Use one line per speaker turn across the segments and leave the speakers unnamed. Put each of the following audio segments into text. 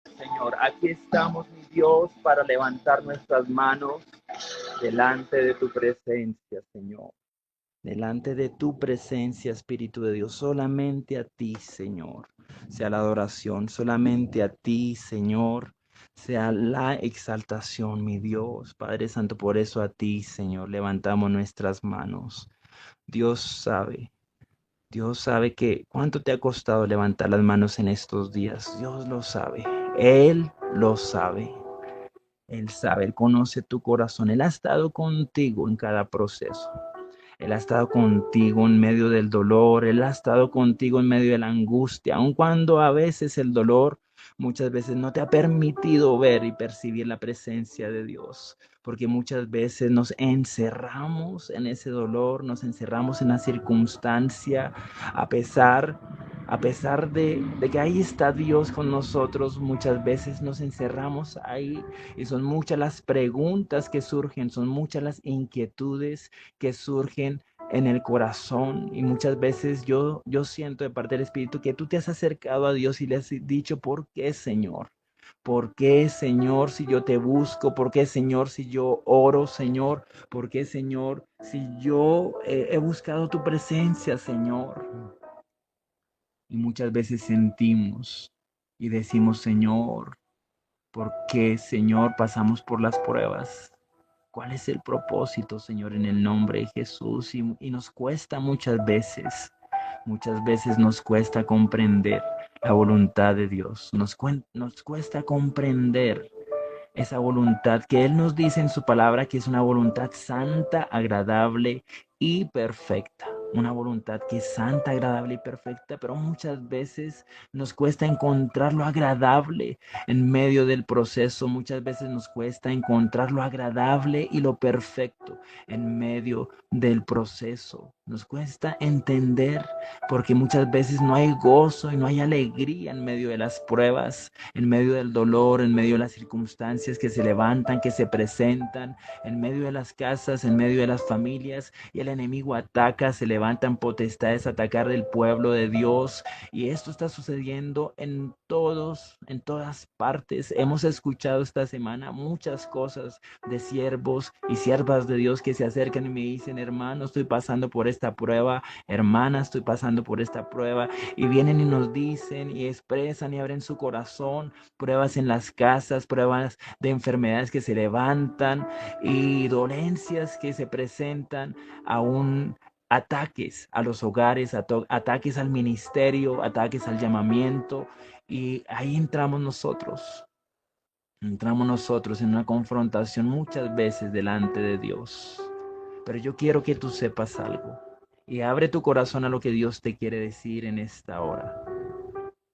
Señor, aquí estamos, mi Dios, para levantar nuestras manos delante de tu presencia, Señor. Delante de tu presencia, Espíritu de Dios, solamente a ti, Señor, sea la adoración, solamente a ti, Señor, sea la exaltación, mi Dios, Padre Santo, por eso a ti, Señor, levantamos nuestras manos. Dios sabe que cuánto te ha costado levantar las manos en estos días, Dios lo sabe, Él lo sabe. Él sabe, Él conoce tu corazón, Él ha estado contigo en cada proceso. Él ha estado contigo en medio del dolor, Él ha estado contigo en medio de la angustia, aun cuando a veces el dolor muchas veces no te ha permitido ver y percibir la presencia de Dios, porque muchas veces nos encerramos en ese dolor, nos encerramos en la circunstancia, a pesar de que ahí está Dios con nosotros, muchas veces nos encerramos ahí y son muchas las preguntas que surgen, son muchas las inquietudes que surgen en el corazón y muchas veces yo siento de parte del Espíritu que tú te has acercado a Dios y le has dicho, ¿por qué, Señor? ¿Por qué, Señor, si yo te busco? ¿Por qué, Señor, si yo oro, Señor? ¿Por qué, Señor, si yo he buscado tu presencia, Señor? Y muchas veces sentimos y decimos, Señor, ¿por qué, Señor, pasamos por las pruebas? ¿Cuál es el propósito, Señor, en el nombre de Jesús? Y nos cuesta muchas veces nos cuesta comprender la voluntad de Dios. Nos cuesta comprender esa voluntad que Él nos dice en su palabra que es una voluntad santa, agradable y perfecta. Una voluntad que es santa, agradable y perfecta, pero muchas veces nos cuesta encontrar lo agradable en medio del proceso. Muchas veces nos cuesta encontrar lo agradable y lo perfecto en medio del proceso. Nos cuesta entender porque muchas veces no hay gozo y no hay alegría en medio de las pruebas, en medio del dolor, en medio de las circunstancias que se levantan, que se presentan, en medio de las casas, en medio de las familias, y el enemigo ataca, se levantan potestades a atacar del pueblo de Dios, y esto está sucediendo en todas partes. Hemos escuchado esta semana muchas cosas de siervos y siervas de Dios que se acercan y me dicen, hermano, estoy pasando por esta prueba, hermana, estoy pasando por esta prueba, y vienen y nos dicen y expresan y abren su corazón, pruebas en las casas, pruebas de enfermedades que se levantan y dolencias que se presentan, aún ataques a los hogares, ataques al ministerio, ataques al llamamiento, y ahí entramos nosotros en una confrontación muchas veces delante de Dios. Pero yo quiero que tú sepas algo y abre tu corazón a lo que Dios te quiere decir en esta hora.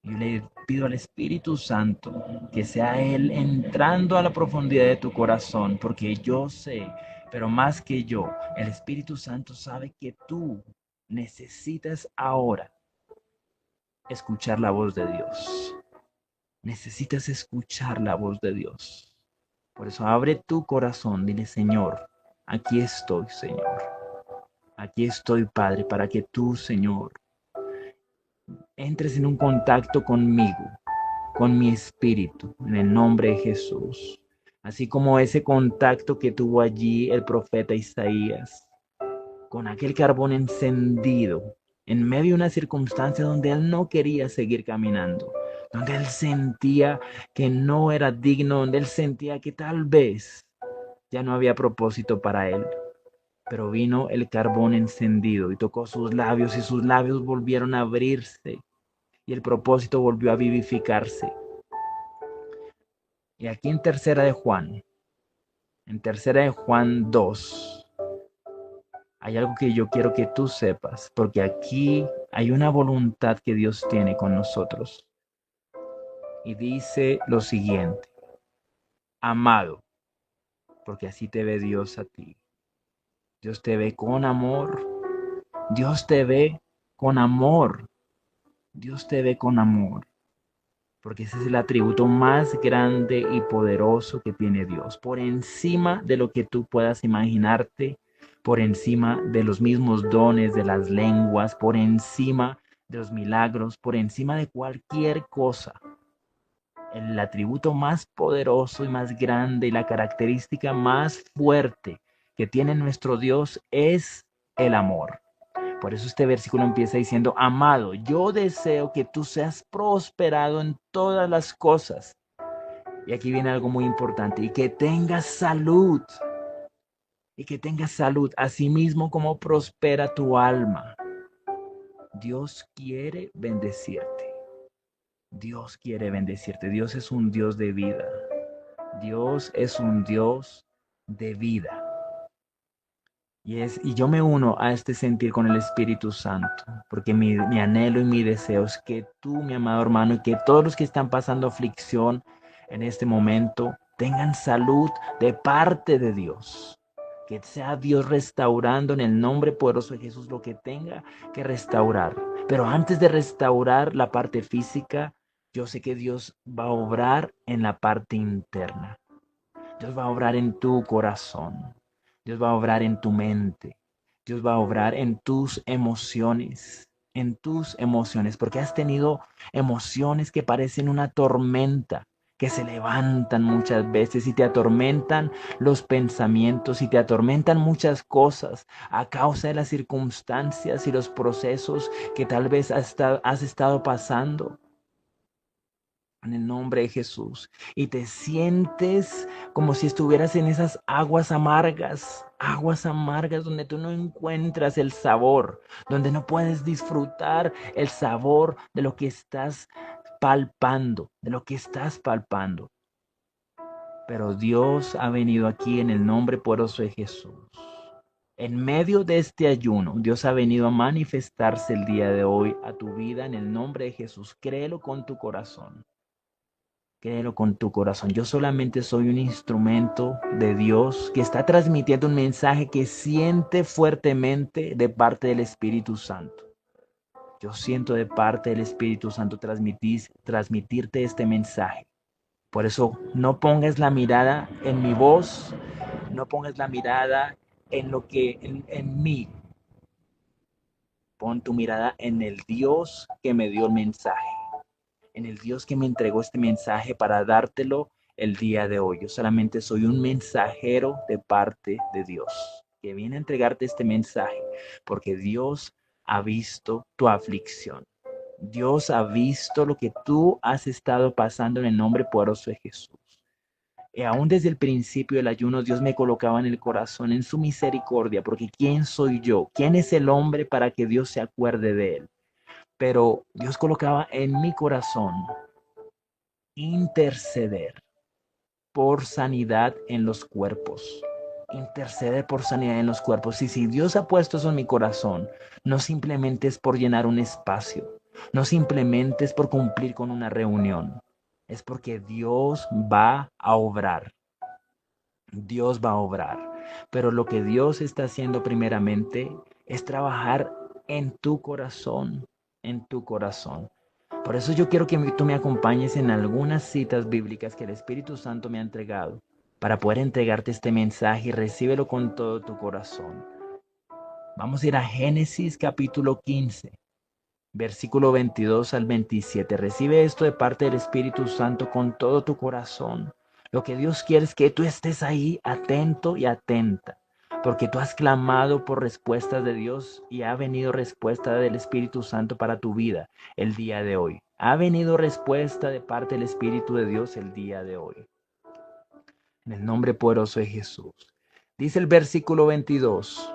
Y le pido al Espíritu Santo que sea Él entrando a la profundidad de tu corazón, porque yo sé, pero más que yo, el Espíritu Santo sabe que tú necesitas ahora escuchar la voz de Dios. Necesitas escuchar la voz de Dios. Por eso abre tu corazón, dile, Señor, aquí estoy, Señor. Aquí estoy, Padre, para que tú, Señor, entres en un contacto conmigo, con mi espíritu, en el nombre de Jesús. Así como ese contacto que tuvo allí el profeta Isaías, con aquel carbón encendido, en medio de una circunstancia donde él no quería seguir caminando, donde él sentía que no era digno, donde él sentía que tal vez ya no había propósito para él. Pero vino el carbón encendido y tocó sus labios y sus labios volvieron a abrirse y el propósito volvió a vivificarse. Y aquí en tercera de Juan 2, hay algo que yo quiero que tú sepas, porque aquí hay una voluntad que Dios tiene con nosotros. Y dice lo siguiente, amado, porque así te ve Dios a ti. Dios te ve con amor, Dios te ve con amor, Dios te ve con amor. Porque ese es el atributo más grande y poderoso que tiene Dios, por encima de lo que tú puedas imaginarte, por encima de los mismos dones de las lenguas, por encima de los milagros, por encima de cualquier cosa. el atributo más poderoso y más grande y la característica más fuerte que tiene nuestro Dios es el amor. Por eso este versículo empieza diciendo, amado, yo deseo que tú seas prosperado en todas las cosas. Y aquí viene algo muy importante, y que tengas salud, asimismo como prospera tu alma. Dios quiere bendecirte. Dios quiere bendecirte. Dios es un Dios de vida. Dios es un Dios de vida. Y yo me uno a este sentir con el Espíritu Santo, porque mi anhelo y mi deseo es que tú, mi amado hermano, y que todos los que están pasando aflicción en este momento tengan salud de parte de Dios. Que sea Dios restaurando en el nombre poderoso de Jesús lo que tenga que restaurar. Pero antes de restaurar la parte física, yo sé que Dios va a obrar en la parte interna. Dios va a obrar en tu corazón. Dios va a obrar en tu mente. Dios va a obrar en tus emociones. En tus emociones. Porque has tenido emociones que parecen una tormenta. Que se levantan muchas veces y te atormentan los pensamientos y te atormentan muchas cosas a causa de las circunstancias y los procesos que tal vez has estado pasando en el nombre de Jesús y te sientes como si estuvieras en esas aguas amargas donde tú no encuentras el sabor, donde no puedes disfrutar el sabor de lo que estás palpando, de lo que estás palpando. Pero Dios ha venido aquí en el nombre poderoso de Jesús. En medio de este ayuno, Dios ha venido a manifestarse el día de hoy a tu vida en el nombre de Jesús. Créelo con tu corazón. Créelo con tu corazón. Yo solamente soy un instrumento de Dios que está transmitiendo un mensaje que siente fuertemente de parte del Espíritu Santo. Yo siento de parte del Espíritu Santo transmitirte este mensaje. Por eso no pongas la mirada en mi voz, no pongas la mirada en lo que en mí. Pon tu mirada en el Dios que me dio el mensaje, en el Dios que me entregó este mensaje para dártelo el día de hoy. Yo solamente soy un mensajero de parte de Dios, que viene a entregarte este mensaje, porque Dios ha visto tu aflicción. Dios ha visto lo que tú has estado pasando en el nombre poderoso de Jesús. Y aún desde el principio del ayuno, Dios me colocaba en el corazón en su misericordia, porque ¿quién soy yo? ¿Quién es el hombre para que Dios se acuerde de él? Pero Dios colocaba en mi corazón interceder por sanidad en los cuerpos. Interceder por sanidad en los cuerpos. Y si Dios ha puesto eso en mi corazón, no simplemente es por llenar un espacio, no simplemente es por cumplir con una reunión, es porque Dios va a obrar. Dios va a obrar. Pero lo que Dios está haciendo primeramente es trabajar en tu corazón, en tu corazón. Por eso yo quiero que tú me acompañes en algunas citas bíblicas que el Espíritu Santo me ha entregado para poder entregarte este mensaje y recíbelo con todo tu corazón. Vamos a ir a Génesis capítulo 15, versículo 22 al 27. Recibe esto de parte del Espíritu Santo con todo tu corazón. Lo que Dios quiere es que tú estés ahí atento y atenta, porque tú has clamado por respuestas de Dios y ha venido respuesta del Espíritu Santo para tu vida el día de hoy. Ha venido respuesta de parte del Espíritu de Dios el día de hoy. En el nombre poderoso de Jesús. Dice el versículo 22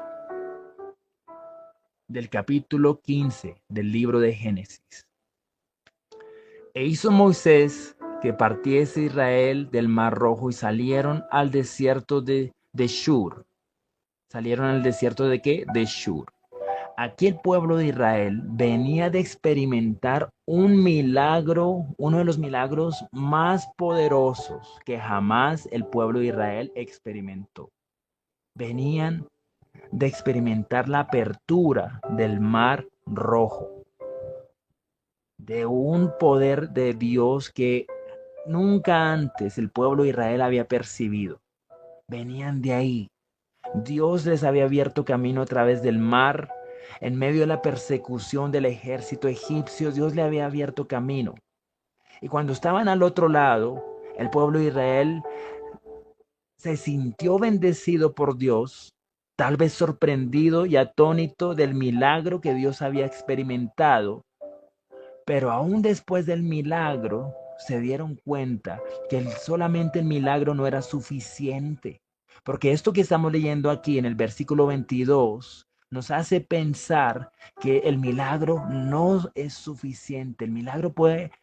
del capítulo 15 del libro de Génesis. E hizo Moisés que partiese Israel del Mar Rojo y salieron al desierto de Shur. ¿Salieron al desierto de qué? De Shur. Aquí el pueblo de Israel venía de experimentar un milagro, uno de los milagros más poderosos que jamás el pueblo de Israel experimentó. Venían de experimentar la apertura del Mar Rojo, de un poder de Dios que nunca antes el pueblo de Israel había percibido. Venían de ahí. Dios les había abierto camino a través del mar. En medio de la persecución del ejército egipcio, Dios le había abierto camino. Y cuando estaban al otro lado, el pueblo de Israel se sintió bendecido por Dios, tal vez sorprendido y atónito del milagro que Dios había experimentado, pero aún después del milagro se dieron cuenta que solamente el milagro no era suficiente, porque esto que estamos leyendo aquí en el versículo 22 nos hace pensar que el milagro no es suficiente.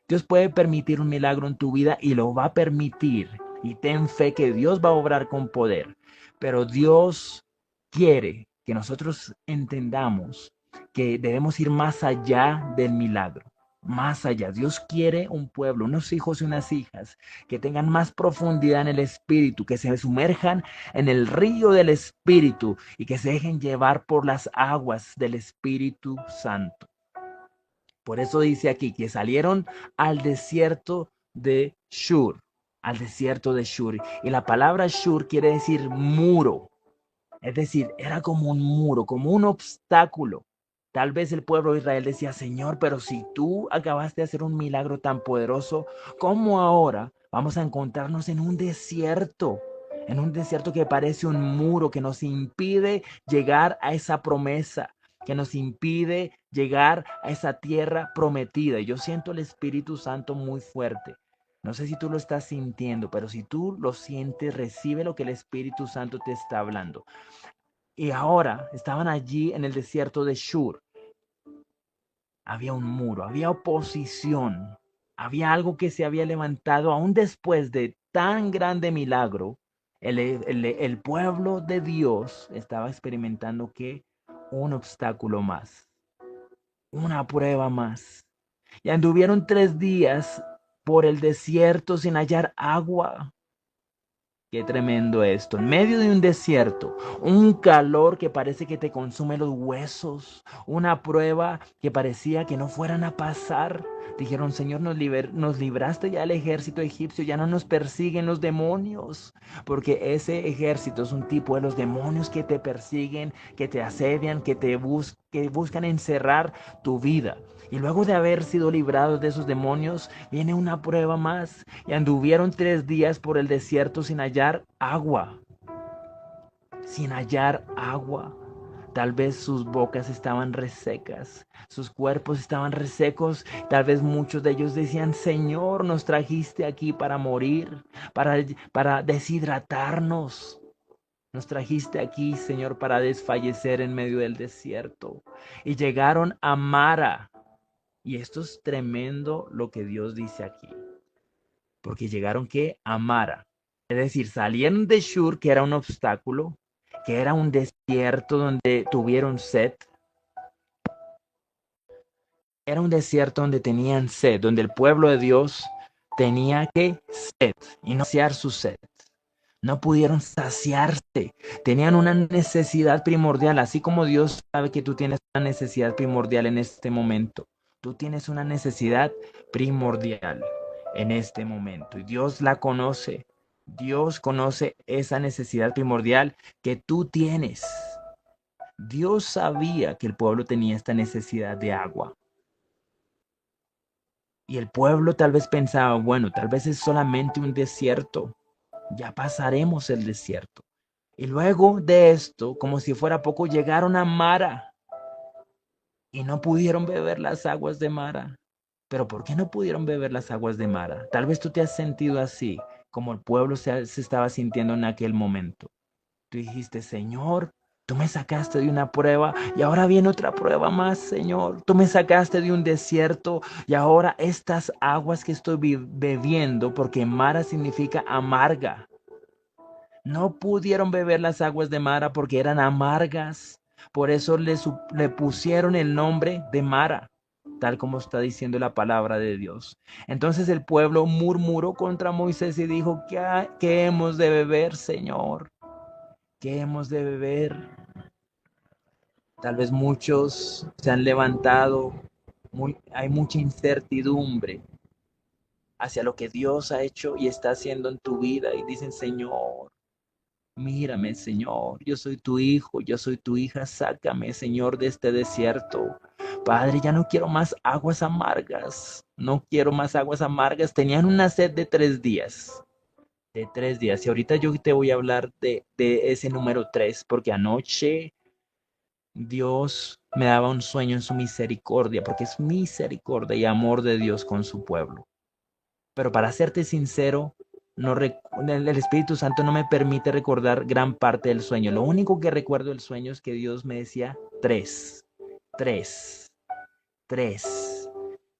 Dios puede permitir un milagro en tu vida y lo va a permitir. Y ten fe que Dios va a obrar con poder. Pero Dios quiere que nosotros entendamos que debemos ir más allá del milagro. Más allá. Dios quiere un pueblo, unos hijos y unas hijas que tengan más profundidad en el espíritu, que se sumerjan en el río del espíritu y que se dejen llevar por las aguas del Espíritu Santo. Por eso dice aquí que salieron al desierto de Shur, al desierto de Shur. Y la palabra Shur quiere decir muro. Es decir, era como un muro, como un obstáculo. Tal vez el pueblo de Israel decía, Señor, pero si tú acabaste de hacer un milagro tan poderoso, ¿cómo ahora vamos a encontrarnos en un desierto? En un desierto que parece un muro que nos impide llegar a esa promesa, que nos impide llegar a esa tierra prometida. Y yo siento el Espíritu Santo muy fuerte. No sé si tú lo estás sintiendo, pero si tú lo sientes, recibe lo que el Espíritu Santo te está hablando. Y ahora estaban allí en el desierto de Shur. Había un muro, había oposición, había algo que se había levantado aún después de tan grande milagro. El pueblo de Dios estaba experimentando que un obstáculo más, una prueba más. Y anduvieron 3 días por el desierto sin hallar agua. Qué tremendo esto. En medio de un desierto, un calor que parece que te consume los huesos, una prueba que parecía que no fueran a pasar. Dijeron, Señor, nos libraste ya del ejército egipcio, ya no nos persiguen los demonios, porque ese ejército es un tipo de los demonios que te persiguen, que te asedian, que buscan encerrar tu vida. Y luego de haber sido librados de esos demonios, viene una prueba más. Y anduvieron 3 días por el desierto sin hallar agua. Sin hallar agua. Tal vez sus bocas estaban resecas, sus cuerpos estaban resecos. Tal vez muchos de ellos decían, Señor, nos trajiste aquí para morir, para deshidratarnos. Nos trajiste aquí, Señor, para desfallecer en medio del desierto. Y llegaron a Mara. Y esto es tremendo lo que Dios dice aquí. Porque llegaron que a Mara. Es decir, salieron de Shur, que era un obstáculo, que era un desierto donde tuvieron sed. Era un desierto donde tenían sed, donde el pueblo de Dios tenía que sed y no saciar su sed. No pudieron saciarse. Tenían una necesidad primordial, así como Dios sabe que tú tienes una necesidad primordial en este momento. Tú tienes una necesidad primordial en este momento y Dios la conoce. Dios conoce esa necesidad primordial que tú tienes. Dios sabía que el pueblo tenía esta necesidad de agua. Y el pueblo tal vez pensaba, bueno, tal vez es solamente un desierto. Ya pasaremos el desierto. Y luego de esto, como si fuera poco, llegaron a Mara y no pudieron beber las aguas de Mara. Pero ¿por qué no pudieron beber las aguas de Mara? Tal vez tú te has sentido así, como el pueblo se estaba sintiendo en aquel momento. Tú dijiste, Señor, tú me sacaste de una prueba y ahora viene otra prueba más, Señor. Tú me sacaste de un desierto y ahora estas aguas que estoy bebiendo, porque Mara significa amarga. No pudieron beber las aguas de Mara porque eran amargas. Por eso le pusieron el nombre de Mara, tal como está diciendo la palabra de Dios. Entonces el pueblo murmuró contra Moisés y dijo, ¿qué hemos de beber, Señor? ¿Qué hemos de beber? Tal vez muchos se han levantado, hay mucha incertidumbre hacia lo que Dios ha hecho y está haciendo en tu vida y dicen, Señor, mírame, Señor, yo soy tu hijo, yo soy tu hija, sácame, Señor, de este desierto. Padre, ya no quiero más aguas amargas. No quiero más aguas amargas. Tenían una sed de 3 días. De 3 días. Y ahorita yo te voy a hablar de ese número 3, porque anoche Dios me daba un sueño en su misericordia, porque es misericordia y amor de Dios con su pueblo. Pero para serte sincero, el Espíritu Santo no me permite recordar gran parte del sueño. Lo único que recuerdo del sueño es que Dios me decía tres, tres, tres.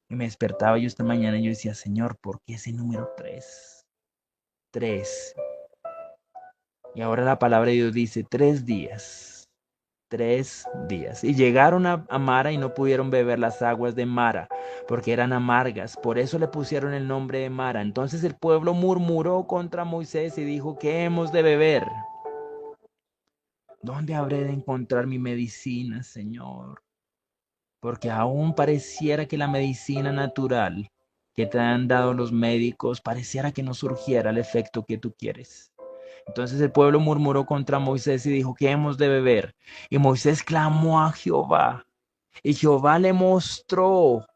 Y me despertaba yo esta mañana y yo decía, Señor, ¿por qué ese número tres? Tres. Y ahora la palabra de Dios dice 3 días. 3 días. Y llegaron a Mara y no pudieron beber las aguas de Mara, porque eran amargas. Por eso le pusieron el nombre de Mara. Entonces el pueblo murmuró contra Moisés y dijo, ¿qué hemos de beber? ¿Dónde habré de encontrar mi medicina, Señor? Porque aún pareciera que la medicina natural que te han dado los médicos, pareciera que no surgiera el efecto que tú quieres. Entonces el pueblo murmuró contra Moisés y dijo, ¿qué hemos de beber? Y Moisés clamó a Jehová. Y Jehová le mostró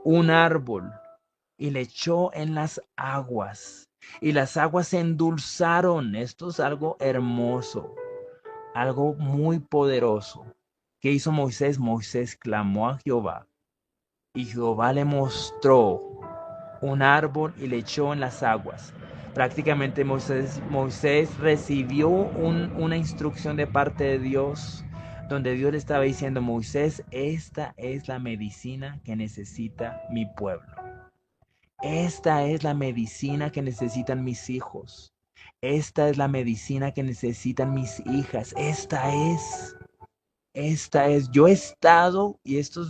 un árbol y le echó en las aguas. Y las aguas se endulzaron. Esto es algo hermoso, algo muy poderoso. ¿Qué hizo Moisés? Moisés clamó a Jehová. Y Jehová le mostró un árbol y le echó en las aguas. Prácticamente Moisés recibió una instrucción de parte de Dios, donde Dios le estaba diciendo, Moisés, esta es la medicina que necesita mi pueblo. Esta es la medicina que necesitan mis hijos. Esta es la medicina que necesitan mis hijas. Yo he estado, y esto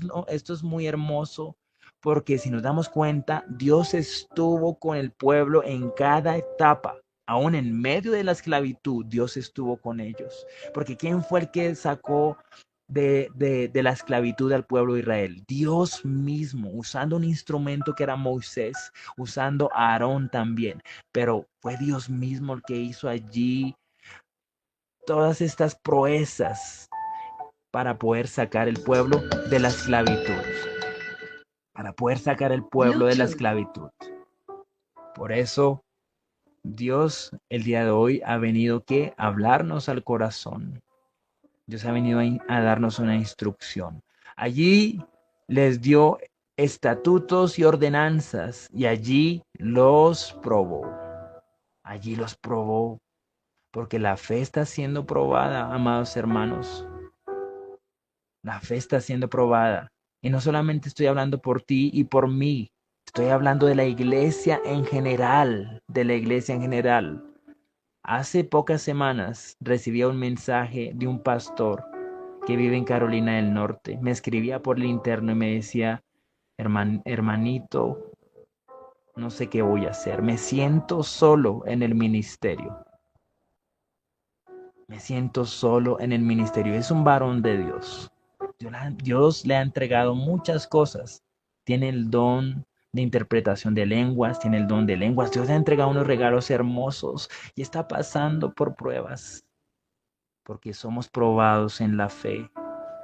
es muy hermoso, porque si nos damos cuenta, Dios estuvo con el pueblo en cada etapa. Aún en medio de la esclavitud, Dios estuvo con ellos. Porque ¿quién fue el que sacó de la esclavitud al pueblo de Israel? Dios mismo, usando un instrumento que era Moisés, usando a Aarón también. Pero fue Dios mismo el que hizo allí todas estas proezas para poder sacar el pueblo de la esclavitud. Para poder sacar el pueblo de la esclavitud. Por eso Dios el día de hoy ha venido a hablarnos al corazón. Dios ha venido a darnos una instrucción. Allí les dio estatutos y ordenanzas y allí los probó. Allí los probó. Porque la fe está siendo probada, amados hermanos. La fe está siendo probada. Y no solamente estoy hablando por ti y por mí. Estoy hablando de la iglesia en general. De la iglesia en general. Hace pocas semanas recibí un mensaje de un pastor que vive en Carolina del Norte. Me escribía por el interno y me decía, hermanito, no sé qué voy a hacer. Me siento solo en el ministerio. Me siento solo en el ministerio. Es un varón de Dios. Dios le ha entregado muchas cosas. Tiene el don de interpretación de lenguas, tiene el don de lenguas. Dios le ha entregado unos regalos hermosos y está pasando por pruebas. Porque somos probados en la fe.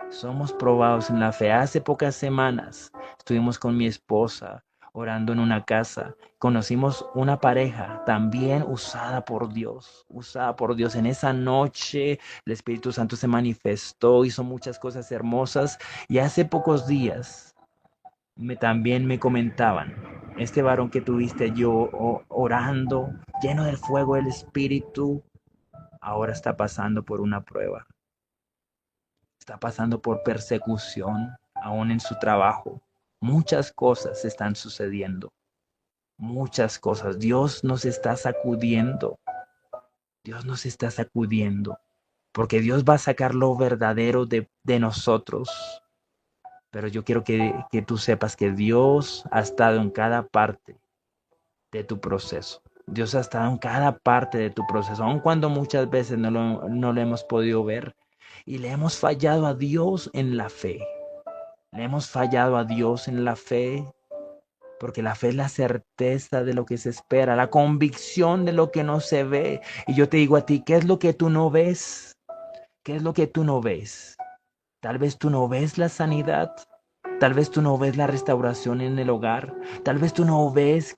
Somos probados en la fe. Hace pocas semanas estuvimos con mi esposa orando en una casa. Conocimos una pareja también usada por Dios, usada por Dios. En esa noche el Espíritu Santo se manifestó, hizo muchas cosas hermosas y hace pocos días también me comentaban, este varón que tuviste yo orando, lleno del fuego del Espíritu, ahora está pasando por una prueba. Está pasando por persecución, aún en su trabajo. Muchas cosas están sucediendo. Muchas cosas. Dios nos está sacudiendo. Dios nos está sacudiendo. Porque Dios va a sacar lo verdadero de nosotros. Pero yo quiero que tú sepas que Dios ha estado en cada parte de tu proceso. Dios ha estado en cada parte de tu proceso, aun cuando muchas veces no lo hemos podido ver. Y le hemos fallado a Dios en la fe. Le hemos fallado a Dios en la fe, porque la fe es la certeza de lo que se espera, la convicción de lo que no se ve. Y yo te digo a ti, ¿qué es lo que tú no ves? ¿Qué es lo que tú no ves? Tal vez tú no ves la sanidad, Tal vez tú no ves la restauración en el hogar. Tal vez tú no ves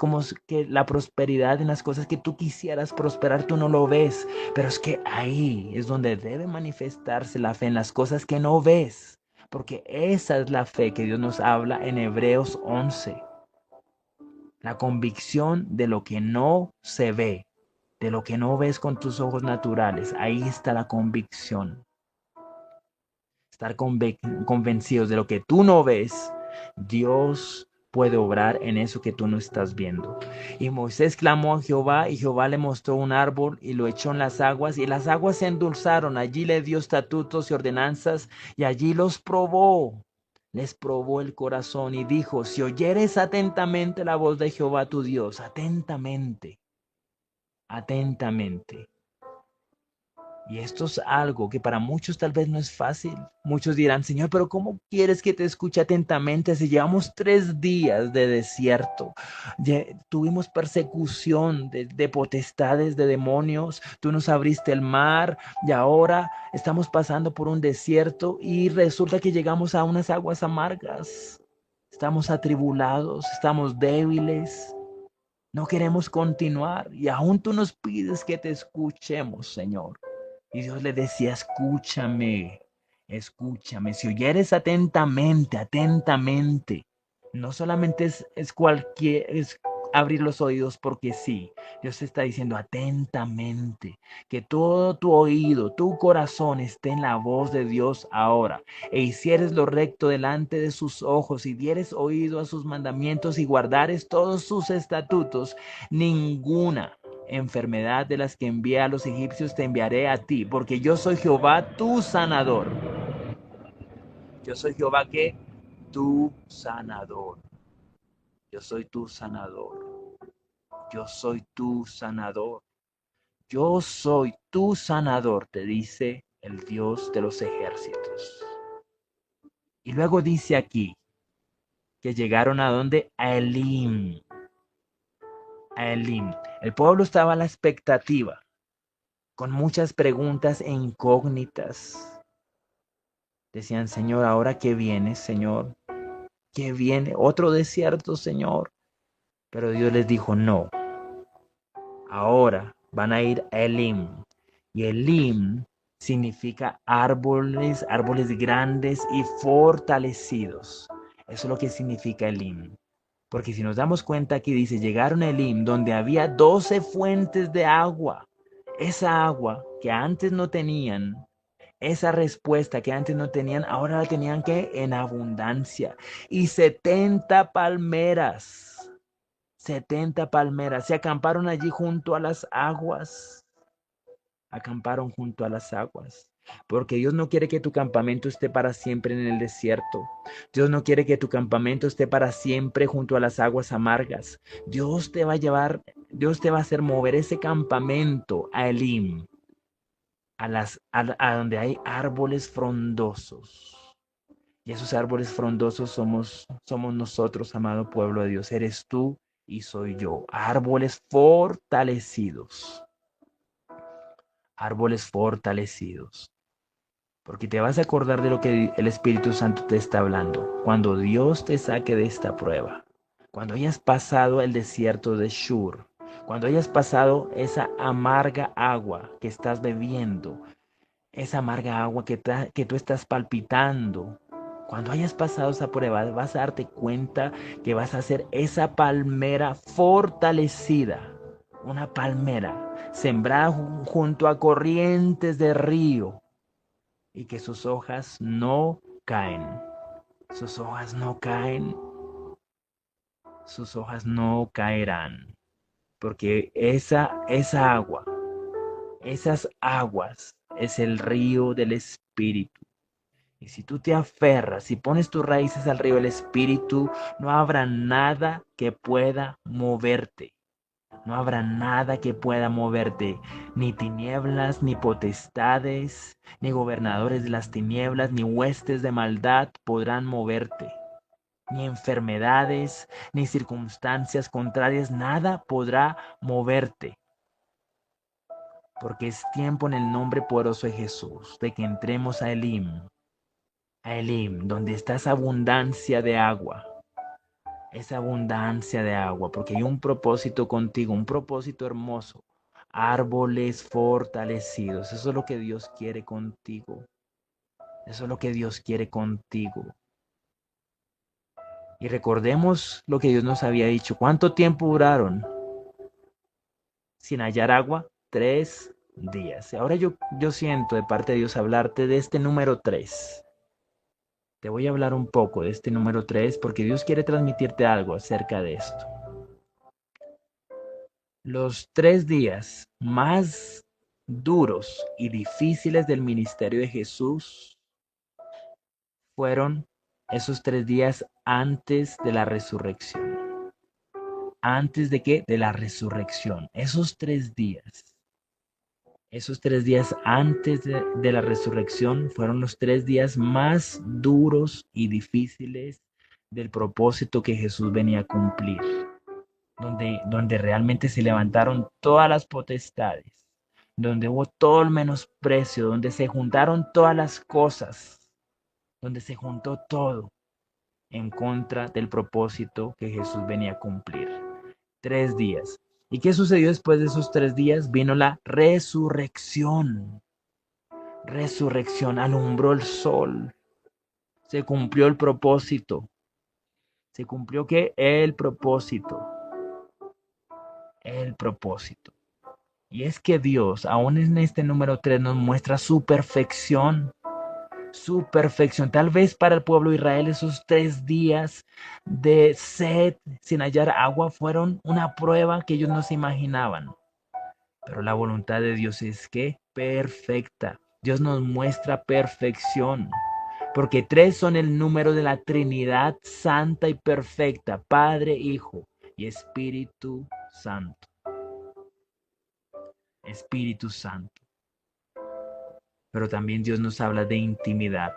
que la prosperidad en las cosas que tú quisieras prosperar, tú no lo ves. Pero es que ahí es donde debe manifestarse la fe, en las cosas que no ves. Porque esa es la fe que Dios nos habla en Hebreos 11. La convicción de lo que no se ve, de lo que no ves con tus ojos naturales. Ahí está la convicción. Estar convencidos de lo que tú no ves, Dios puede obrar en eso que tú no estás viendo. Y Moisés clamó a Jehová y Jehová le mostró un árbol y lo echó en las aguas y las aguas se endulzaron. Allí le dio estatutos y ordenanzas y allí los probó. Les probó el corazón y dijo, si oyeres atentamente la voz de Jehová tu Dios, atentamente, atentamente. Y esto es algo que para muchos tal vez no es fácil. Muchos dirán, Señor, pero ¿cómo quieres que te escuche atentamente si llevamos 3 días de desierto? Tuvimos persecución de potestades, de demonios. Tú nos abriste el mar y ahora estamos pasando por un desierto y resulta que llegamos a unas aguas amargas. Estamos atribulados, estamos débiles. No queremos continuar y aún tú nos pides que te escuchemos, Señor. Y Dios le decía, escúchame, escúchame. Si oyeres atentamente, atentamente. No solamente es abrir los oídos porque sí. Dios está diciendo atentamente. Que todo tu oído, tu corazón esté en la voz de Dios ahora. E hicieres lo recto delante de sus ojos y dieres oído a sus mandamientos y guardares todos sus estatutos. Ninguna enfermedad de las que envié a los egipcios te enviaré a ti, porque yo soy Jehová tu sanador. Yo soy Jehová que tu sanador. Yo soy tu sanador. Yo soy tu sanador. Yo soy tu sanador, te dice el Dios de los ejércitos. Y luego dice aquí que llegaron a donde? A Elim. A Elim. El pueblo estaba a la expectativa, con muchas preguntas e incógnitas. Decían, Señor, ¿ahora qué viene, Señor? ¿Qué viene? Otro desierto, Señor. Pero Dios les dijo, no. Ahora van a ir a Elim. Y Elim significa árboles, árboles grandes y fortalecidos. Eso es lo que significa Elim. Porque si nos damos cuenta aquí dice, llegaron a Elim donde había 12 fuentes de agua. Esa agua que antes no tenían, esa respuesta que antes no tenían, ahora la tenían que en abundancia. Y 70 palmeras, 70 palmeras, se acamparon allí junto a las aguas. Acamparon junto a las aguas. Porque Dios no quiere que tu campamento esté para siempre en el desierto. Dios no quiere que tu campamento esté para siempre junto a las aguas amargas. Dios te va a llevar, Dios te va a hacer mover ese campamento a Elim, a donde hay árboles frondosos. Y esos árboles frondosos somos nosotros, amado pueblo de Dios. Eres tú y soy yo. Árboles fortalecidos. Árboles fortalecidos. Porque te vas a acordar de lo que el Espíritu Santo te está hablando. Cuando Dios te saque de esta prueba. Cuando hayas pasado el desierto de Shur. Cuando hayas pasado esa amarga agua que estás bebiendo. Esa amarga agua que tú estás palpitando. Cuando hayas pasado esa prueba, vas a darte cuenta que vas a ser esa palmera fortalecida. Una palmera sembrada junto a corrientes de río y que sus hojas no caen. Sus hojas no caen. Sus hojas no caerán. Porque esa agua, esas aguas es el río del Espíritu. Y si tú te aferras, si pones tus raíces al río del Espíritu, no habrá nada que pueda moverte. No habrá nada que pueda moverte, ni tinieblas, ni potestades, ni gobernadores de las tinieblas, ni huestes de maldad podrán moverte. Ni enfermedades, ni circunstancias contrarias, nada podrá moverte. Porque es tiempo en el nombre poderoso de Jesús de que entremos a Elim, a Elim, donde está esa abundancia de agua. Esa abundancia de agua, porque hay un propósito contigo, un propósito hermoso. Árboles fortalecidos. Eso es lo que Dios quiere contigo. Eso es lo que Dios quiere contigo. Y recordemos lo que Dios nos había dicho. ¿Cuánto tiempo duraron sin hallar agua? 3 días. Ahora yo siento de parte de Dios hablarte de este número 3. Te voy a hablar un poco de este número 3 porque Dios quiere transmitirte algo acerca de esto. Los 3 días más duros y difíciles del ministerio de Jesús fueron esos 3 días antes de la resurrección. ¿Antes de qué? De la resurrección. Esos tres días antes de la resurrección fueron los 3 días más duros y difíciles del propósito que Jesús venía a cumplir. Donde realmente se levantaron todas las potestades, donde hubo todo el menosprecio, donde se juntaron todas las cosas, donde se juntó todo en contra del propósito que Jesús venía a cumplir. 3 días. ¿Y qué sucedió después de esos 3 días? Vino la resurrección. Resurrección, alumbró el sol. Se cumplió el propósito. ¿Se cumplió qué? El propósito. El propósito. Y es que Dios, aún en este número 3, nos muestra su perfección. Su perfección. Tal vez para el pueblo de Israel esos 3 días de sed sin hallar agua fueron una prueba que ellos no se imaginaban. Pero la voluntad de Dios es que perfecta. Dios nos muestra perfección. Porque 3 son el número de la Trinidad santa y perfecta. Padre, Hijo y Espíritu Santo. Espíritu Santo. Pero también Dios nos habla de intimidad.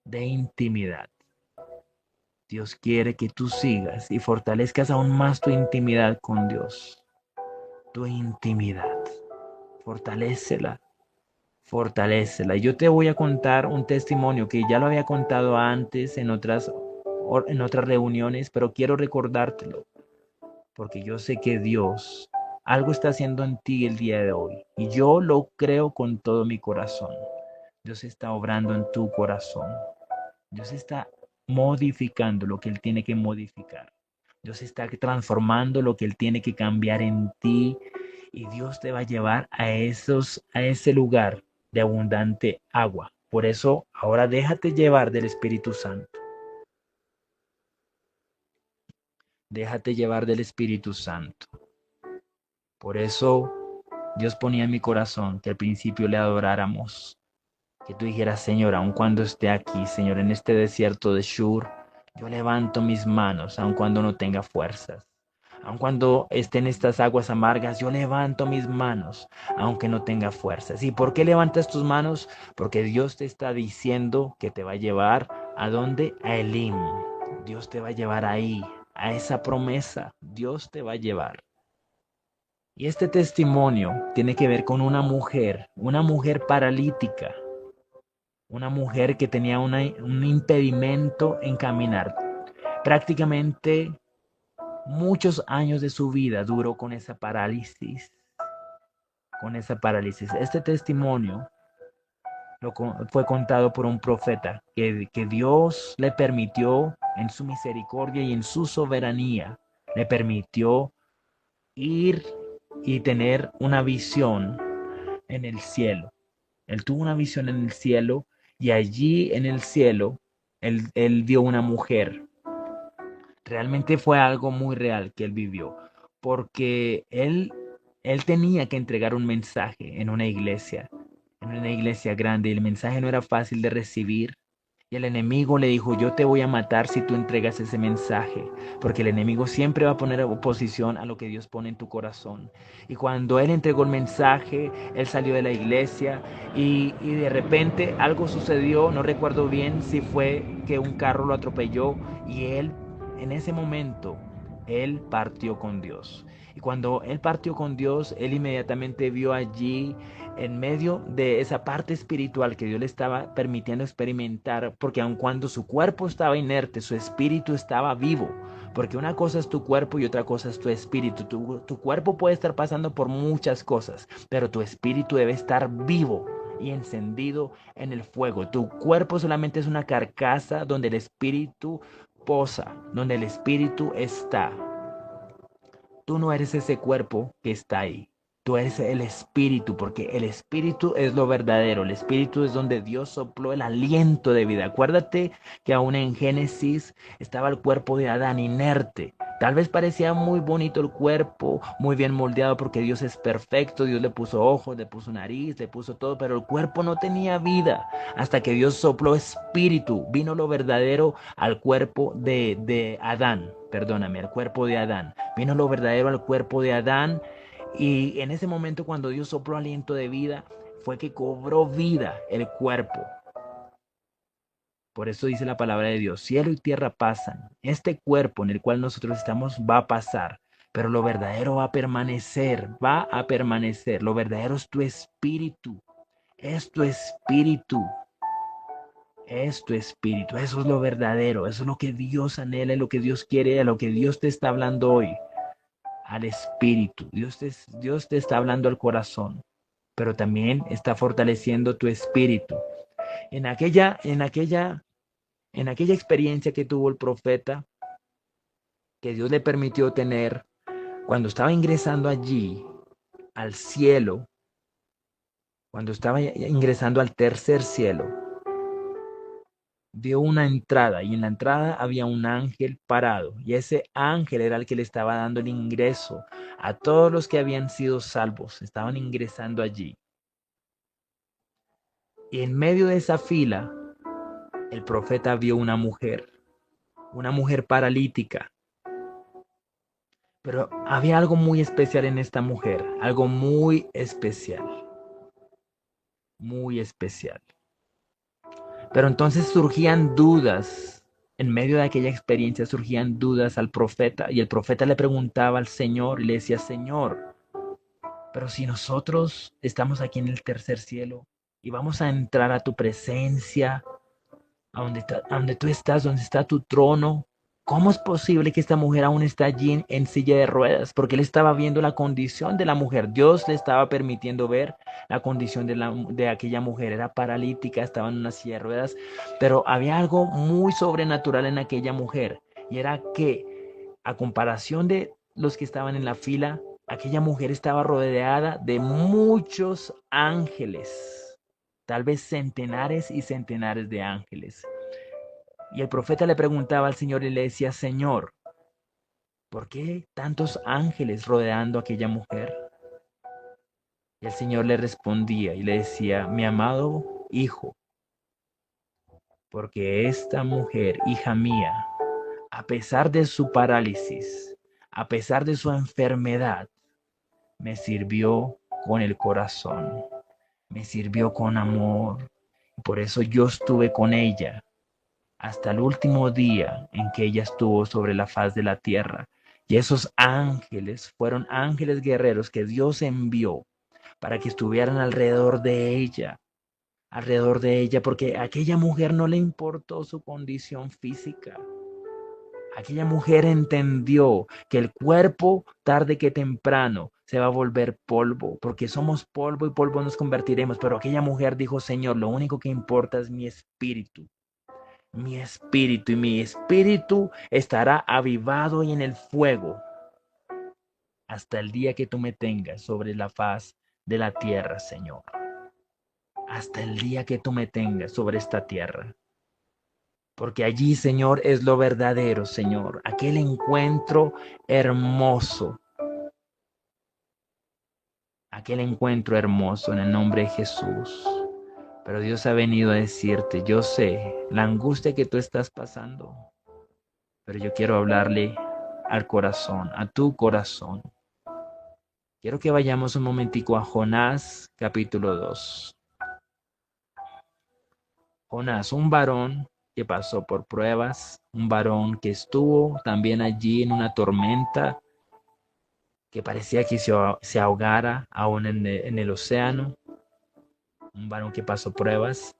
De intimidad. Dios quiere que tú sigas y fortalezcas aún más tu intimidad con Dios. Tu intimidad. Fortalécela. Fortalécela. Yo te voy a contar un testimonio que ya lo había contado antes en otras reuniones, pero quiero recordártelo. Porque yo sé que Dios algo está haciendo en ti el día de hoy. Y yo lo creo con todo mi corazón. Dios está obrando en tu corazón. Dios está modificando lo que Él tiene que modificar. Dios está transformando lo que Él tiene que cambiar en ti. Y Dios te va a llevar a ese lugar de abundante agua. Por eso, ahora déjate llevar del Espíritu Santo. Déjate llevar del Espíritu Santo. Por eso, Dios ponía en mi corazón que al principio le adoráramos. Que tú dijeras, Señor, aun cuando esté aquí, Señor, en este desierto de Shur, yo levanto mis manos, aun cuando no tenga fuerzas. Aun cuando esté en estas aguas amargas, yo levanto mis manos, aunque no tenga fuerzas. ¿Y por qué levantas tus manos? Porque Dios te está diciendo que te va a llevar ¿a dónde? A Elim. Dios te va a llevar ahí, a esa promesa. Dios te va a llevar. Y este testimonio tiene que ver con una mujer paralítica. Una mujer que tenía un impedimento en caminar. Prácticamente muchos años de su vida duró con esa parálisis. Este testimonio fue contado por un profeta que Dios le permitió en su misericordia y en su soberanía. Le permitió ir y tener una visión en el cielo. Él tuvo una visión en el cielo y allí en el cielo él vio una mujer. Realmente fue algo muy real que él vivió, porque él tenía que entregar un mensaje en una iglesia grande, y el mensaje no era fácil de recibir. Y el enemigo le dijo, yo te voy a matar si tú entregas ese mensaje, porque el enemigo siempre va a poner oposición a lo que Dios pone en tu corazón. Y cuando él entregó el mensaje, él salió de la iglesia y de repente algo sucedió, no recuerdo bien si fue que un carro lo atropelló y él en ese momento él partió con Dios. Y cuando él partió con Dios, él inmediatamente vio allí, en medio de esa parte espiritual que Dios le estaba permitiendo experimentar, porque aun cuando su cuerpo estaba inerte, su espíritu estaba vivo. Porque una cosa es tu cuerpo y otra cosa es tu espíritu. Tu cuerpo puede estar pasando por muchas cosas, pero tu espíritu debe estar vivo y encendido en el fuego. Tu cuerpo solamente es una carcasa donde el espíritu posa, donde el espíritu está. Tú no eres ese cuerpo que está ahí. Tú eres el espíritu, porque el espíritu es lo verdadero. El espíritu es donde Dios sopló el aliento de vida. Acuérdate que aún en Génesis estaba el cuerpo de Adán inerte. Tal vez parecía muy bonito el cuerpo, muy bien moldeado porque Dios es perfecto. Dios le puso ojos, le puso nariz, le puso todo, pero el cuerpo no tenía vida. Hasta que Dios sopló espíritu, vino lo verdadero al cuerpo de Adán. Perdóname, al cuerpo de Adán. Vino lo verdadero al cuerpo de Adán, y en ese momento cuando Dios sopló aliento de vida, fue que cobró vida el cuerpo. Por eso dice la palabra de Dios, cielo y tierra pasan, este cuerpo en el cual nosotros estamos va a pasar, pero lo verdadero va a permanecer, va a permanecer. Lo verdadero es tu espíritu, es tu espíritu, es tu espíritu. Eso es lo verdadero, eso es lo que Dios anhela, lo que Dios quiere, a lo que Dios te está hablando hoy. Al espíritu. Dios te está hablando al corazón, pero también está fortaleciendo tu espíritu. En aquella, en aquella, en aquella experiencia que tuvo el profeta, que Dios le permitió tener, cuando estaba ingresando allí al cielo, cuando estaba ingresando al tercer cielo, vio una entrada y en la entrada había un ángel parado y ese ángel era el que le estaba dando el ingreso a todos los que habían sido salvos, estaban ingresando allí. Y en medio de esa fila, el profeta vio una mujer paralítica. Pero había algo muy especial en esta mujer, algo muy especial. Pero entonces surgían dudas, en medio de aquella experiencia surgían dudas al profeta y el profeta le preguntaba al Señor y le decía, Señor, pero si nosotros estamos aquí en el tercer cielo y vamos a entrar a tu presencia, a donde tú estás, donde está tu trono. ¿Cómo es posible que esta mujer aún está allí en silla de ruedas? Porque él estaba viendo la condición de la mujer. Dios le estaba permitiendo ver la condición de aquella mujer. Era paralítica, estaba en una silla de ruedas, pero había algo muy sobrenatural en aquella mujer. Y era que, a comparación de los que estaban en la fila, aquella mujer estaba rodeada de muchos ángeles, tal vez centenares y centenares de ángeles. Y el profeta le preguntaba al Señor y le decía, Señor, ¿por qué tantos ángeles rodeando a aquella mujer? Y el Señor le respondía y le decía, mi amado hijo, porque esta mujer, hija mía, a pesar de su parálisis, a pesar de su enfermedad, me sirvió con el corazón, me sirvió con amor. Por eso yo estuve con ella hasta el último día en que ella estuvo sobre la faz de la tierra. Y esos ángeles fueron ángeles guerreros que Dios envió para que estuvieran alrededor de ella, porque a aquella mujer no le importó su condición física. Aquella mujer entendió que el cuerpo, tarde que temprano, se va a volver polvo, porque somos polvo y polvo nos convertiremos. Pero aquella mujer dijo, Señor, lo único que importa es mi espíritu. Mi espíritu, y mi espíritu estará avivado y en el fuego hasta el día que tú me tengas sobre la faz de la tierra, Señor. Hasta el día que tú me tengas sobre esta tierra. Porque allí, Señor, es lo verdadero, Señor. Aquel encuentro hermoso. Aquel encuentro hermoso en el nombre de Jesús. Pero Dios ha venido a decirte, yo sé la angustia que tú estás pasando, pero yo quiero hablarle al corazón, a tu corazón. Quiero que vayamos un momentico a Jonás capítulo 2. Jonás, un varón que pasó por pruebas, un varón que estuvo también allí en una tormenta, que parecía que se ahogara aún en el océano, un varón que pasó pruebas.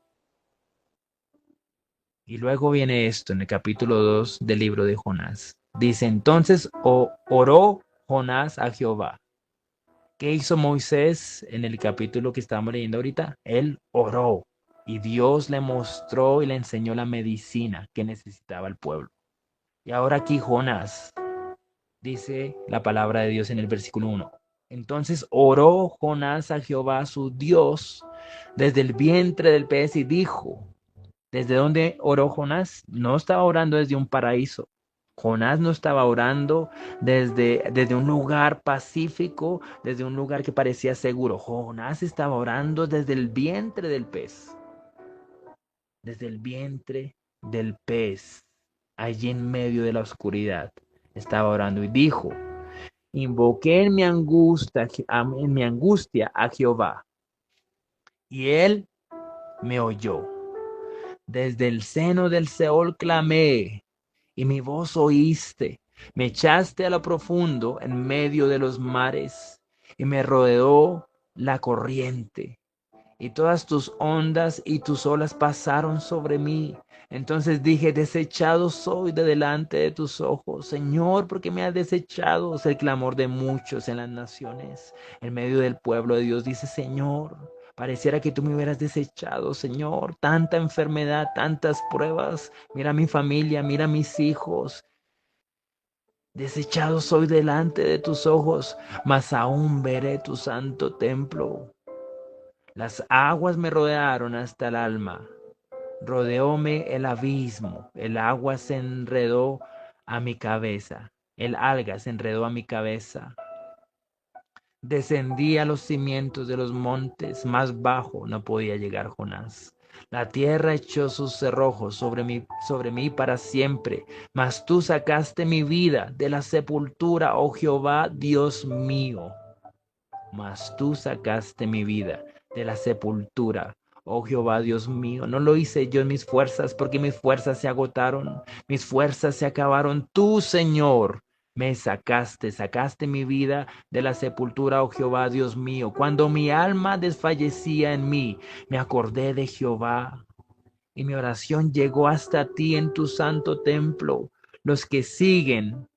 Y luego viene esto en el capítulo 2 del libro de Jonás. Dice, entonces oró Jonás a Jehová. ¿Qué hizo Moisés en el capítulo que estamos leyendo ahorita? Él oró y Dios le mostró y le enseñó la medicina que necesitaba el pueblo. Y ahora aquí Jonás dice la palabra de Dios en el versículo 1. Entonces oró Jonás a Jehová su Dios desde el vientre del pez y dijo, ¿desde dónde oró Jonás? No estaba orando desde un paraíso. Jonás no estaba orando desde un lugar pacífico, desde un lugar que parecía seguro. Jonás estaba orando desde el vientre del pez. Desde el vientre del pez, allí en medio de la oscuridad, estaba orando y dijo, invoqué en mi angustia a Jehová, y él me oyó. Desde el seno del Seol clamé, y mi voz oíste. Me echaste a lo profundo en medio de los mares, y me rodeó la corriente, y todas tus ondas y tus olas pasaron sobre mí. Entonces dije, desechado soy de delante de tus ojos, Señor, porque me has desechado. Es el clamor de muchos en las naciones. En medio del pueblo de Dios dice, Señor, pareciera que tú me hubieras desechado, Señor. Tanta enfermedad, tantas pruebas. Mira mi familia, mira mis hijos. Desechado soy delante de tus ojos, mas aún veré tu santo templo. Las aguas me rodearon hasta el alma, rodeóme el abismo, el agua se enredó a mi cabeza, el alga se enredó a mi cabeza. Descendí a los cimientos de los montes, más bajo no podía llegar Jonás. La tierra echó sus cerrojos sobre mí para siempre, mas tú sacaste mi vida de la sepultura, oh Jehová, Dios mío. Mas tú sacaste mi vida de la sepultura. Oh Jehová, Dios mío, no lo hice yo en mis fuerzas, porque mis fuerzas se agotaron, mis fuerzas se acabaron. Tú, Señor, me sacaste mi vida de la sepultura, oh Jehová, Dios mío. Cuando mi alma desfallecía en mí, me acordé de Jehová, y mi oración llegó hasta ti en tu santo templo. Los que siguen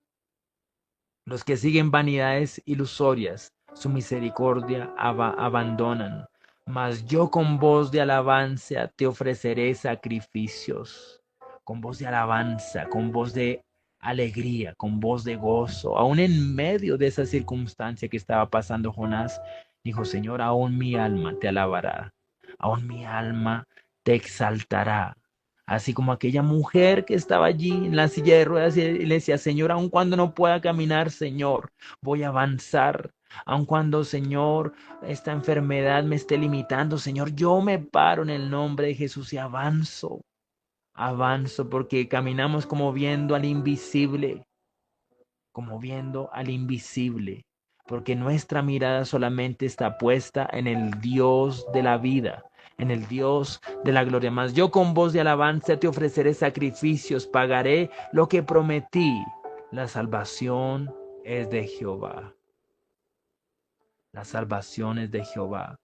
los que siguen vanidades ilusorias, su misericordia abandonan. Mas yo con voz de alabanza te ofreceré sacrificios, con voz de alabanza, con voz de alegría, con voz de gozo. Aún en medio de esa circunstancia que estaba pasando Jonás, dijo, Señor, aún mi alma te alabará, aún mi alma te exaltará. Así como aquella mujer que estaba allí en la silla de ruedas y le decía, Señor, aun cuando no pueda caminar, Señor, voy a avanzar. Aun cuando, Señor, esta enfermedad me esté limitando, Señor, yo me paro en el nombre de Jesús y avanzo. Avanzo porque caminamos como viendo al invisible, como viendo al invisible, porque nuestra mirada solamente está puesta en el Dios de la vida, en el Dios de la gloria. Mas yo con voz de alabanza te ofreceré sacrificios, pagaré lo que prometí. La salvación es de Jehová. La salvación es de Jehová.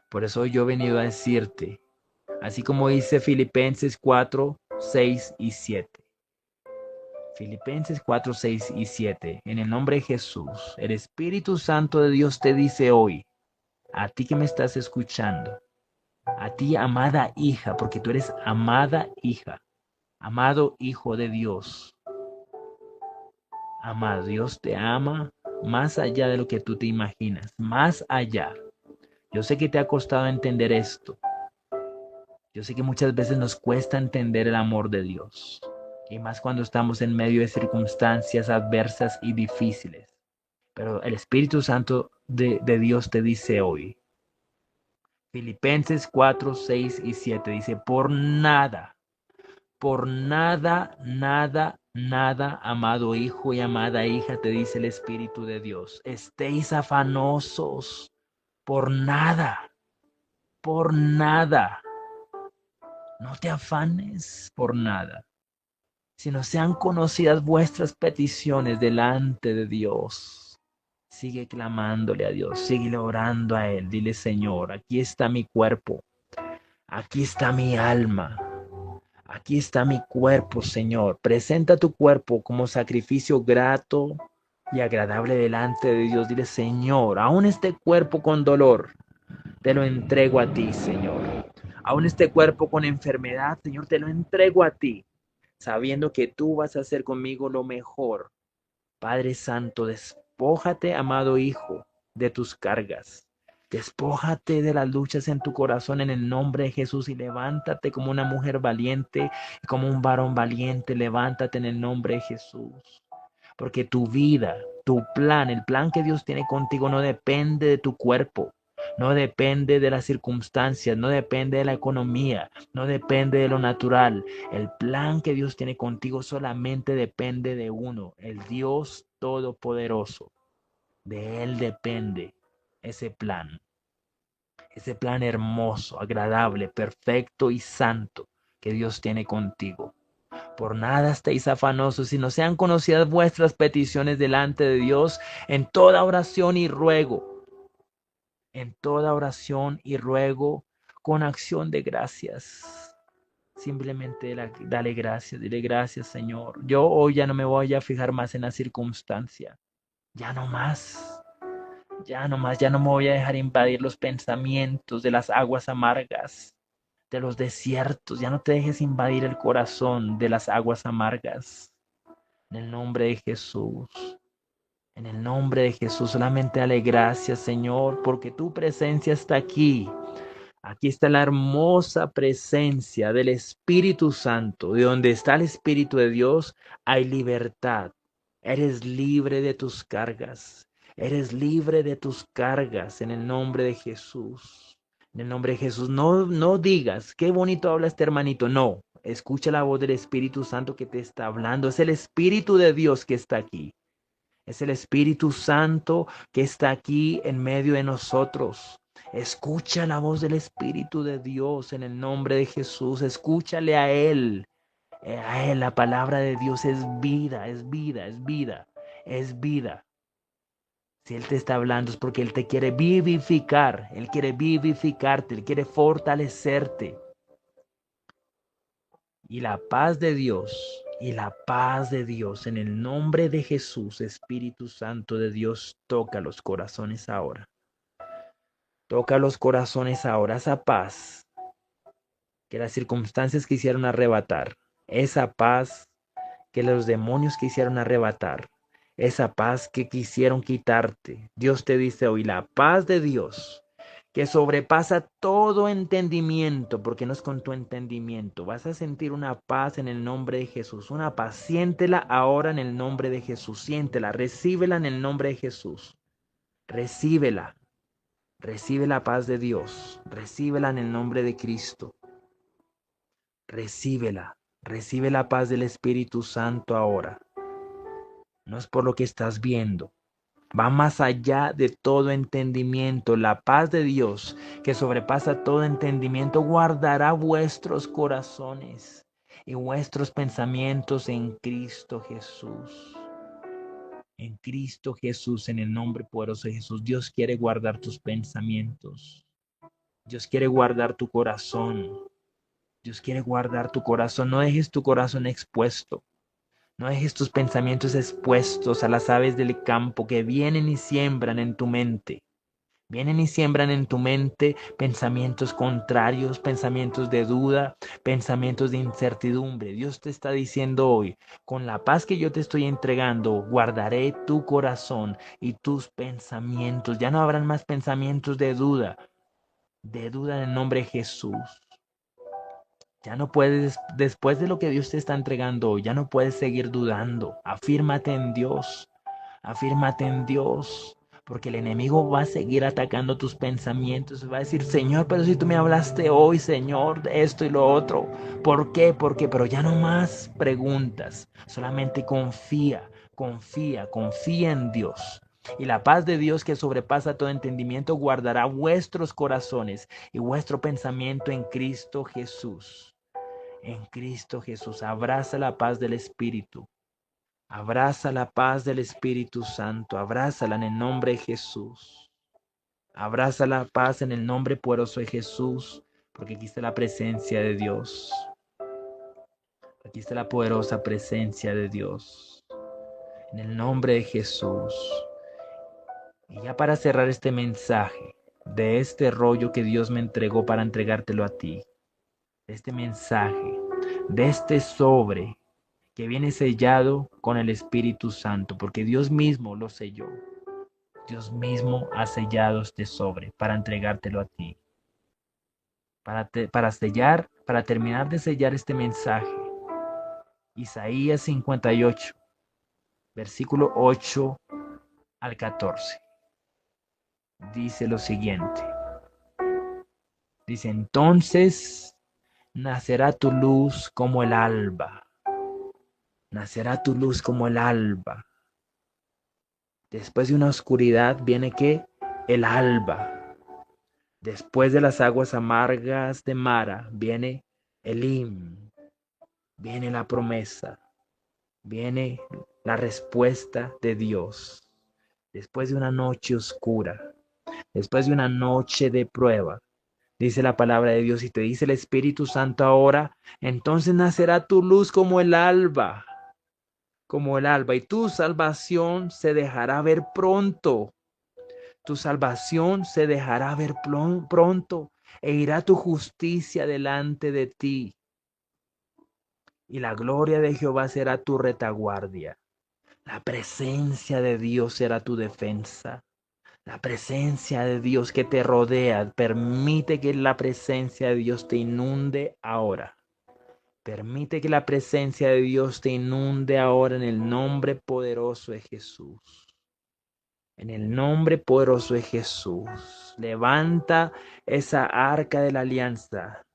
Por eso yo he venido a decirte, así como dice Filipenses 4, 6 y 7. Filipenses 4, 6 y 7. En el nombre de Jesús, el Espíritu Santo de Dios te dice hoy, a ti que me estás escuchando, a ti amada hija, porque tú eres amada hija, amado hijo de Dios, amado, Dios te ama más allá de lo que tú te imaginas, más allá. Yo sé que te ha costado entender esto. Yo sé que muchas veces nos cuesta entender el amor de Dios. Y más cuando estamos en medio de circunstancias adversas y difíciles. Pero el Espíritu Santo de Dios te dice hoy, Filipenses 4, 6 y 7, dice, por nada, nada, nada, amado hijo y amada hija, te dice el Espíritu de Dios, estéis afanosos, por nada, No te afanes por nada, sino sean conocidas vuestras peticiones delante de Dios. Sigue clamándole a Dios, sigue orando a Él. Dile, Señor, aquí está mi cuerpo, aquí está mi alma, aquí está mi cuerpo, Señor. Presenta tu cuerpo como sacrificio grato y agradable delante de Dios. Dile, Señor, aún este cuerpo con dolor, te lo entrego a ti, Señor. Aún este cuerpo con enfermedad, Señor, te lo entrego a ti, sabiendo que tú vas a hacer conmigo lo mejor. Padre Santo, despójate, amado Hijo, de tus cargas. Despójate de las luchas en tu corazón en el nombre de Jesús y levántate como una mujer valiente y como un varón valiente. Levántate en el nombre de Jesús. Porque tu vida, tu plan, el plan que Dios tiene contigo no depende de tu cuerpo, no depende de las circunstancias, no depende de la economía, no depende de lo natural. El plan que Dios tiene contigo solamente depende de uno, el Dios Todopoderoso. De Él depende ese plan hermoso, agradable, perfecto y santo que Dios tiene contigo. Por nada estéis afanosos, sino sean conocidas vuestras peticiones delante de Dios en toda oración y ruego, en toda oración y ruego con acción de gracias. Simplemente dale gracias, dile gracias, Señor. Yo hoy ya no me voy a fijar más en la circunstancia. Ya no más. Ya no más, ya no me voy a dejar invadir los pensamientos de las aguas amargas, de los desiertos. Ya no te dejes invadir el corazón de las aguas amargas. En el nombre de Jesús, en el nombre de Jesús, solamente dale gracias, Señor, porque tu presencia está aquí. Aquí está la hermosa presencia del Espíritu Santo. De donde está el Espíritu de Dios, hay libertad. Eres libre de tus cargas. Eres libre de tus cargas en el nombre de Jesús. En el nombre de Jesús, no digas, qué bonito habla este hermanito. No, escucha la voz del Espíritu Santo que te está hablando. Es el Espíritu de Dios que está aquí. Es el Espíritu Santo que está aquí en medio de nosotros. Escucha la voz del Espíritu de Dios en el nombre de Jesús. Escúchale a Él. A Él la palabra de Dios es vida, es vida, es vida, es vida. Si Él te está hablando es porque Él te quiere vivificar. Él quiere vivificarte, Él quiere fortalecerte. Y la paz de Dios, y la paz de Dios, en el nombre de Jesús, Espíritu Santo de Dios, toca los corazones ahora. Toca los corazones ahora, esa paz que las circunstancias quisieron arrebatar, esa paz que los demonios quisieron arrebatar, esa paz que quisieron quitarte. Dios te dice hoy, la paz de Dios que sobrepasa todo entendimiento, porque no es con tu entendimiento. Vas a sentir una paz en el nombre de Jesús, una paz. Siéntela ahora en el nombre de Jesús, siéntela, recíbela en el nombre de Jesús. Recíbela, recibe la paz de Dios, recíbela en el nombre de Cristo. Recíbela, recibe la paz del Espíritu Santo ahora. No es por lo que estás viendo. Va más allá de todo entendimiento. La paz de Dios, que sobrepasa todo entendimiento, guardará vuestros corazones y vuestros pensamientos en Cristo Jesús. En Cristo Jesús, en el nombre poderoso de Jesús. Dios quiere guardar tus pensamientos. Dios quiere guardar tu corazón. Dios quiere guardar tu corazón. No dejes tu corazón expuesto. No dejes tus pensamientos expuestos a las aves del campo que vienen y siembran en tu mente. Vienen y siembran en tu mente pensamientos contrarios, pensamientos de duda, pensamientos de incertidumbre. Dios te está diciendo hoy, con la paz que yo te estoy entregando, guardaré tu corazón y tus pensamientos. Ya no habrán más pensamientos de duda en el nombre de Jesús. Ya no puedes, después de lo que Dios te está entregando hoy, ya no puedes seguir dudando. Afírmate en Dios, afírmate en Dios, porque el enemigo va a seguir atacando tus pensamientos. Va a decir, Señor, pero si tú me hablaste hoy, Señor, de esto y lo otro. ¿Por qué? ¿Por qué? Pero ya no más preguntas, solamente confía, confía, confía en Dios. Y la paz de Dios que sobrepasa todo entendimiento guardará vuestros corazones y vuestro pensamiento en Cristo Jesús. en Cristo Jesús. Abraza la paz del Espíritu. Abraza la paz del Espíritu Santo. Abrázala en el nombre de Jesús. Abraza la paz en el nombre poderoso de Jesús, porque aquí está la presencia de Dios. Aquí está la poderosa presencia de Dios. En el nombre de Jesús. Y ya para cerrar este mensaje, de este rollo que Dios me entregó para entregártelo a ti, de este mensaje, de este sobre que viene sellado con el Espíritu Santo, porque Dios mismo lo selló. Dios mismo ha sellado este sobre para entregártelo a ti. Para terminar de sellar este mensaje, Isaías 58, versículo 8 al 14, dice lo siguiente. Dice, entonces nacerá tu luz como el alba. Nacerá tu luz como el alba. Después de una oscuridad viene ¿qué? El alba. Después de las aguas amargas de Mara viene Elim. Viene la promesa. Viene la respuesta de Dios. Después de una noche oscura. Después de una noche de prueba. Dice la palabra de Dios y te dice el Espíritu Santo ahora. Entonces nacerá tu luz como el alba. Como el alba, y tu salvación se dejará ver pronto. Tu salvación se dejará ver pronto, e irá tu justicia delante de ti. Y la gloria de Jehová será tu retaguardia. La presencia de Dios será tu defensa. La presencia de Dios que te rodea. Permite que la presencia de Dios te inunde ahora. Permite que la presencia de Dios te inunde ahora en el nombre poderoso de Jesús. En el nombre poderoso de Jesús. Levanta esa arca de la alianza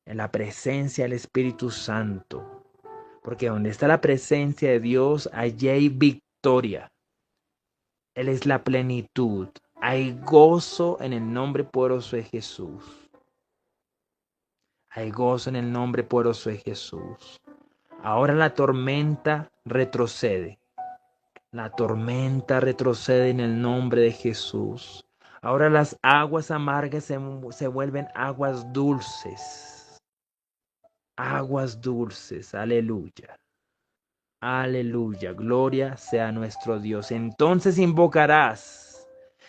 en la presencia del Espíritu Santo. Porque donde está la presencia de Dios, allí hay victoria. Él es la plenitud. Hay gozo en el nombre poderoso de Jesús. Hay gozo en el nombre poderoso de Jesús. Ahora la tormenta retrocede. La tormenta retrocede en el nombre de Jesús. Ahora las aguas amargas se vuelven aguas dulces. Aguas dulces. Aleluya. Aleluya. Gloria sea nuestro Dios. Entonces invocarás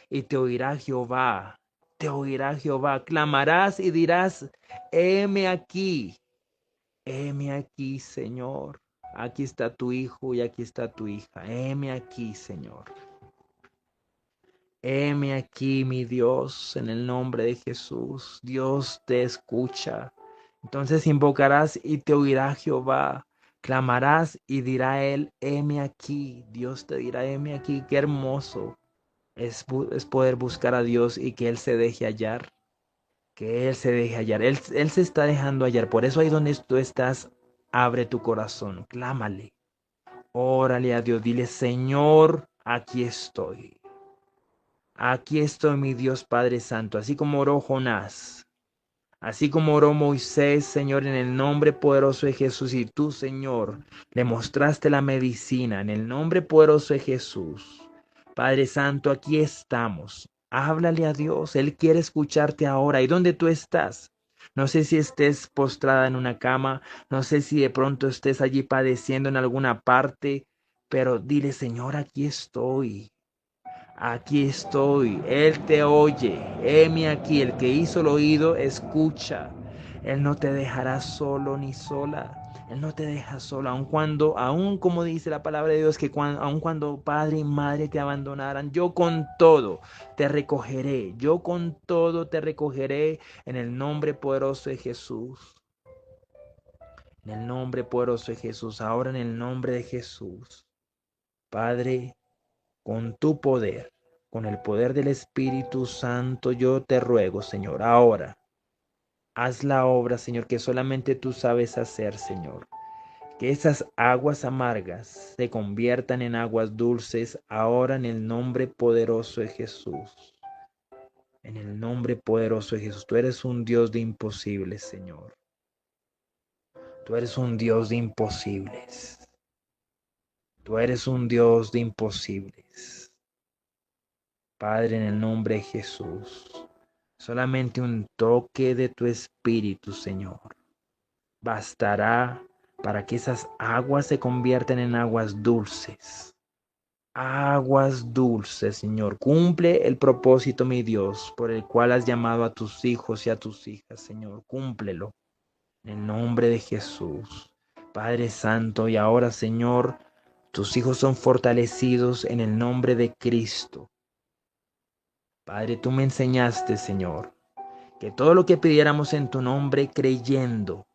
y te oirá Jehová. Te oirá Jehová. Clamarás y dirás, heme aquí. Heme aquí, Señor. Aquí está tu hijo y aquí está tu hija. Heme aquí, Señor. Heme aquí, mi Dios, en el nombre de Jesús. Dios te escucha. Entonces invocarás y te oirá Jehová. Clamarás y dirá él, heme aquí. Dios te dirá, heme aquí. Qué hermoso es poder buscar a Dios y que Él se deje hallar. Que Él se deje hallar. Él se está dejando hallar. Por eso ahí donde tú estás, abre tu corazón. Clámale. Órale a Dios. Dile, Señor, aquí estoy. Aquí estoy, mi Dios Padre Santo, así como oró Jonás, así como oró Moisés, Señor, en el nombre poderoso de Jesús. Y tú, Señor, le mostraste la medicina en el nombre poderoso de Jesús. Padre Santo, aquí estamos. Háblale a Dios, Él quiere escucharte ahora. ¿Y dónde tú estás? No sé si estés postrada en una cama, no sé si de pronto estés allí padeciendo en alguna parte, pero dile, Señor, aquí estoy. Aquí estoy, Él te oye, heme aquí, el que hizo el oído, escucha. Él no te dejará solo ni sola. Él no te deja solo, aun como dice la palabra de Dios, que aun cuando padre y madre te abandonaran, yo con todo te recogeré, yo con todo te recogeré en el nombre poderoso de Jesús. En el nombre poderoso de Jesús, ahora en el nombre de Jesús. Padre, con tu poder, con el poder del Espíritu Santo, yo te ruego, Señor, ahora, haz la obra, Señor, que solamente tú sabes hacer, Señor. Que esas aguas amargas se conviertan en aguas dulces ahora en el nombre poderoso de Jesús. En el nombre poderoso de Jesús. Tú eres un Dios de imposibles, Señor. Tú eres un Dios de imposibles. Tú eres un Dios de imposibles. Padre, en el nombre de Jesús, solamente un toque de tu Espíritu, Señor, bastará para que esas aguas se conviertan en aguas dulces. Aguas dulces, Señor. Cumple el propósito, mi Dios, por el cual has llamado a tus hijos y a tus hijas, Señor. Cúmplelo. En el nombre de Jesús. Padre Santo, y ahora, Señor, tus hijos son fortalecidos en el nombre de Cristo. Padre, tú me enseñaste, Señor, que todo lo que pidiéramos en tu nombre creyendo,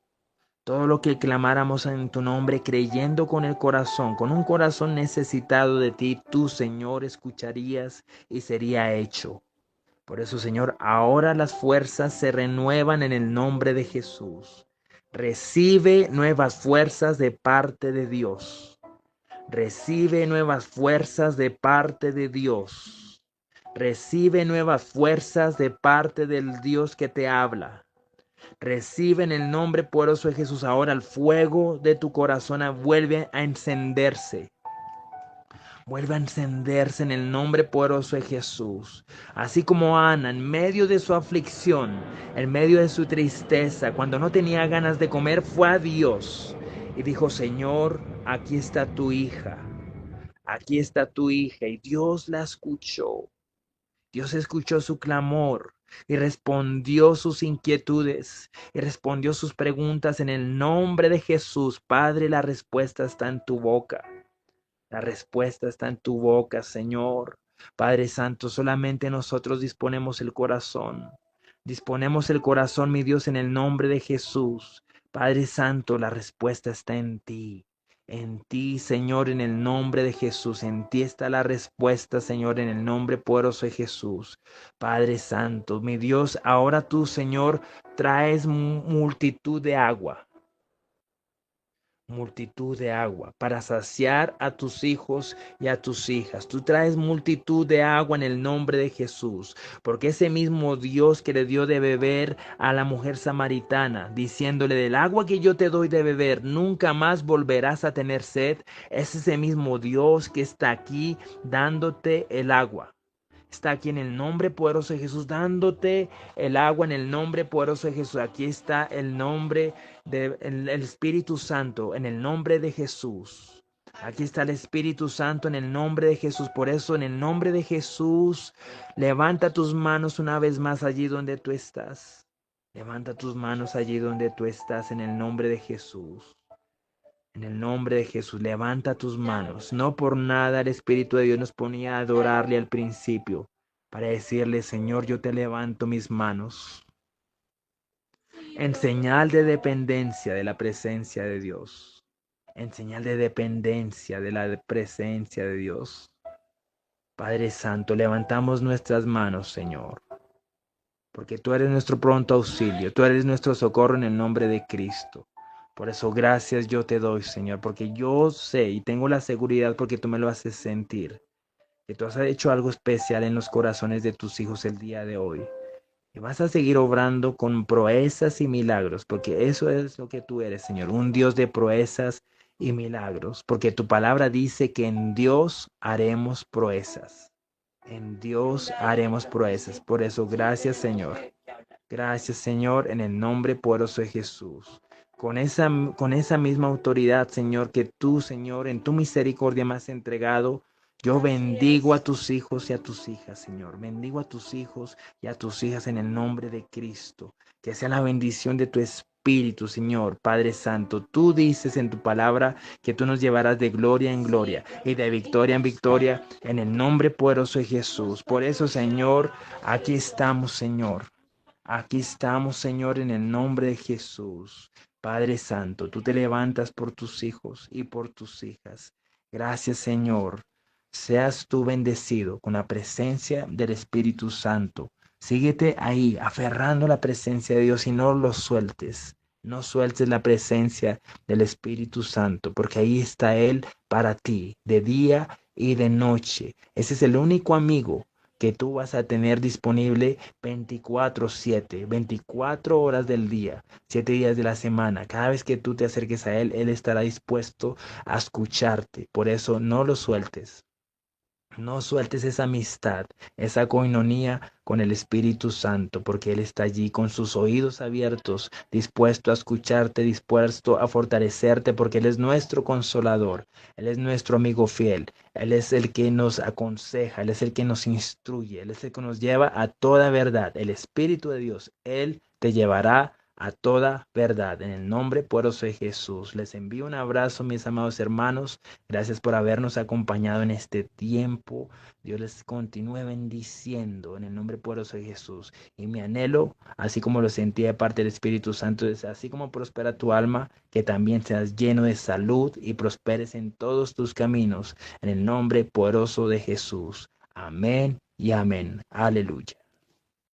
todo lo que clamáramos en tu nombre creyendo con el corazón, con un corazón necesitado de ti, tú, Señor, escucharías y sería hecho. Por eso, Señor, ahora las fuerzas se renuevan en el nombre de Jesús. Recibe nuevas fuerzas de parte de Dios. Recibe nuevas fuerzas de parte de Dios. Recibe nuevas fuerzas de parte del Dios que te habla. Recibe en el nombre poderoso de Jesús ahora el fuego de tu corazón. Vuelve a encenderse. Vuelve a encenderse en el nombre poderoso de Jesús. Así como Ana, en medio de su aflicción, en medio de su tristeza, cuando no tenía ganas de comer, fue a Dios y dijo: Señor, aquí está tu hija. Aquí está tu hija. Y Dios la escuchó. Dios escuchó su clamor y respondió sus inquietudes y respondió sus preguntas en el nombre de Jesús. Padre, la respuesta está en tu boca. La respuesta está en tu boca, Señor. Padre Santo, solamente nosotros disponemos el corazón. Disponemos el corazón, mi Dios, en el nombre de Jesús. Padre Santo, la respuesta está en ti. En ti, Señor, en el nombre de Jesús. En ti está la respuesta, Señor, en el nombre poderoso de Jesús. Padre Santo, mi Dios, ahora tú, Señor, traes multitud de agua. Multitud de agua para saciar a tus hijos y a tus hijas. Tú traes multitud de agua en el nombre de Jesús, porque ese mismo Dios que le dio de beber a la mujer samaritana, diciéndole: del agua que yo te doy de beber, nunca más volverás a tener sed, es ese mismo Dios que está aquí dándote el agua. Está aquí en el nombre poderoso de Jesús, dándote el agua en el nombre poderoso de Jesús. Aquí está el nombre del Espíritu Santo, en el nombre de Jesús. Aquí está el Espíritu Santo en el nombre de Jesús. Por eso, en el nombre de Jesús, levanta tus manos una vez más allí donde tú estás. Levanta tus manos allí donde tú estás en el nombre de Jesús. En el nombre de Jesús, levanta tus manos. No por nada el Espíritu de Dios nos ponía a adorarle al principio, para decirle: Señor, yo te levanto mis manos en señal de dependencia de la presencia de Dios. En señal de dependencia de la presencia de Dios. Padre Santo, levantamos nuestras manos, Señor, porque tú eres nuestro pronto auxilio, tú eres nuestro socorro en el nombre de Cristo. Por eso gracias yo te doy, Señor, porque yo sé y tengo la seguridad, porque tú me lo haces sentir, que tú has hecho algo especial en los corazones de tus hijos el día de hoy. Y vas a seguir obrando con proezas y milagros, porque eso es lo que tú eres, Señor, un Dios de proezas y milagros, porque tu palabra dice que en Dios haremos proezas. En Dios haremos proezas. Por eso, gracias, Señor. Gracias, Señor, en el nombre poderoso de Jesús. Con esa misma autoridad, Señor, que tú, Señor, en tu misericordia me has entregado, yo bendigo a tus hijos y a tus hijas, Señor. Bendigo a tus hijos y a tus hijas en el nombre de Cristo. Que sea la bendición de tu Espíritu, Señor, Padre Santo. Tú dices en tu palabra que tú nos llevarás de gloria en gloria y de victoria en victoria en el nombre poderoso de Jesús. Por eso, Señor, aquí estamos, Señor. Aquí estamos, Señor, en el nombre de Jesús. Padre Santo, tú te levantas por tus hijos y por tus hijas. Gracias, Señor. Seas tú bendecido con la presencia del Espíritu Santo. Síguete ahí, aferrando la presencia de Dios y no lo sueltes. No sueltes la presencia del Espíritu Santo, porque ahí está Él para ti, de día y de noche. Ese es el único amigo que tú vas a tener disponible 24/7, 24 horas del día, 7 días de la semana. Cada vez que tú te acerques a Él, Él estará dispuesto a escucharte. Por eso no lo sueltes. No sueltes esa amistad, esa coinonía con el Espíritu Santo, porque Él está allí con sus oídos abiertos, dispuesto a escucharte, dispuesto a fortalecerte, porque Él es nuestro consolador, Él es nuestro amigo fiel, Él es el que nos aconseja, Él es el que nos instruye, Él es el que nos lleva a toda verdad. El Espíritu de Dios, Él te llevará a toda verdad. En el nombre poderoso de Jesús, les envío un abrazo, mis amados hermanos. Gracias por habernos acompañado en este tiempo. Dios les continúe bendiciendo en el nombre poderoso de Jesús. Y mi anhelo, así como lo sentí de parte del Espíritu Santo, es así como prospera tu alma, que también seas lleno de salud y prosperes en todos tus caminos. En el nombre poderoso de Jesús. Amén y amén. Aleluya.